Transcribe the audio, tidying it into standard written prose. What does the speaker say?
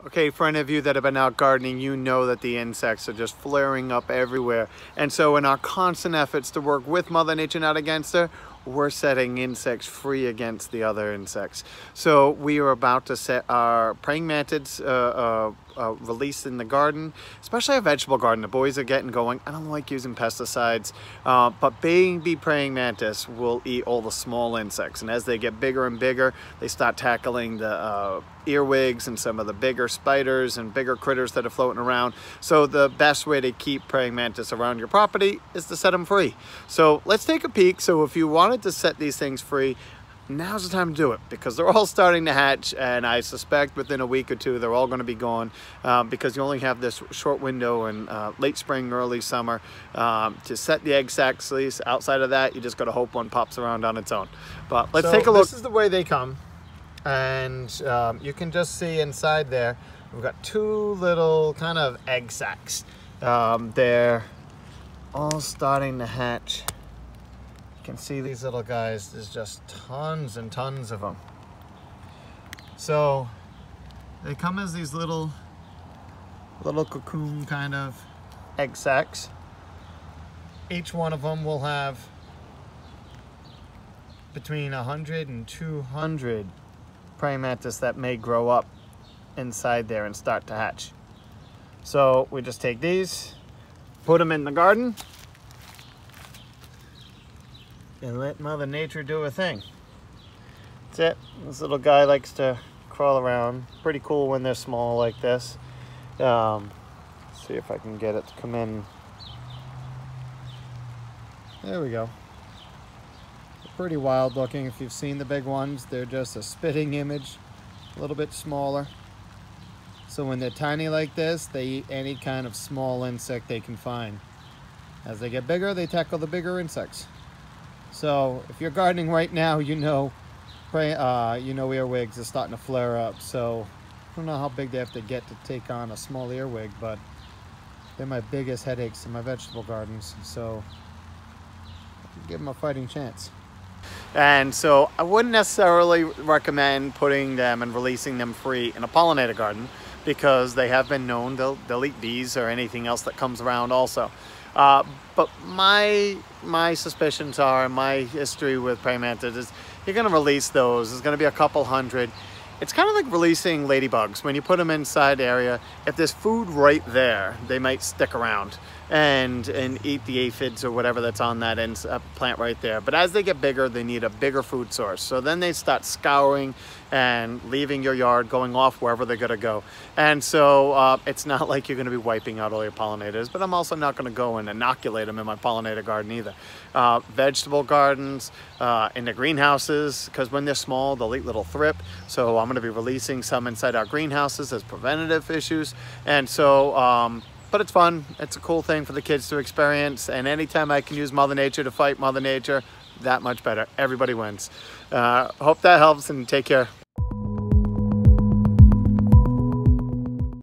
Okay, for any of you that have been out gardening, you know that the insects are just flaring up everywhere. And so in our constant efforts to work with Mother Nature, not against her, we're setting insects free against the other insects. So we are about to set our praying mantids released in the garden, especially a vegetable garden. The boys are getting going. I don't like using pesticides, but baby praying mantis will eat all the small insects. And as they get bigger and bigger, they start tackling the earwigs and some of the bigger spiders and bigger critters that are floating around. So the best way to keep praying mantis around your property is to set them free. So let's take a peek. So if you wanted to set these things free, now's the time to do it, because they're all starting to hatch, and I suspect within a week or two they're all going to be gone, because you only have this short window in late spring, early summer to set the egg sacs loose. Outside of that, you just got to hope one pops around on its own. But let's take a look. This is the way they come, and you can just see inside there we've got two little kind of egg sacs. They're all starting to hatch. You can see these little guys, there's just tons and tons of them. So they come as these little cocoon kind of egg sacs. Each one of them will have between 100 and 200 praying mantis that may grow up inside there and start to hatch. So we just take these, put them in the garden, and let Mother Nature do her thing. That's it. This little guy likes to crawl around. Pretty cool when they're small like this. See if I can get it to come in. There we go. They're pretty wild looking. If you've seen the big ones, they're just a spitting image, a little bit smaller. So when they're tiny like this, they eat any kind of small insect they can find. As they get bigger, they tackle the bigger insects. So if you're gardening right now, you know earwigs are starting to flare up. So I don't know how big they have to get to take on a small earwig, but they're my biggest headaches in my vegetable gardens. So give them a fighting chance. And so I wouldn't necessarily recommend putting them and releasing them free in a pollinator garden, because they have been known they'll eat bees or anything else that comes around also. But my suspicions are, my history with praying mantids is, you're going to release those. There's going to be a couple hundred. It's kind of like releasing ladybugs. When you put them inside the area, if there's food right there, they might stick around and eat the aphids or whatever that's on that plant right there. But as they get bigger, they need a bigger food source. So then they start scouring and leaving your yard, going off wherever they're gonna go. And so it's not like you're gonna be wiping out all your pollinators, but I'm also not gonna go and inoculate them in my pollinator garden either. Vegetable gardens, in the greenhouses, because when they're small, they'll eat little thrip. So I'm gonna be releasing some inside our greenhouses as preventative issues. And so, but it's fun. It's a cool thing for the kids to experience. And anytime I can use Mother Nature to fight Mother Nature, that much better. Everybody wins. Hope that helps, and take care.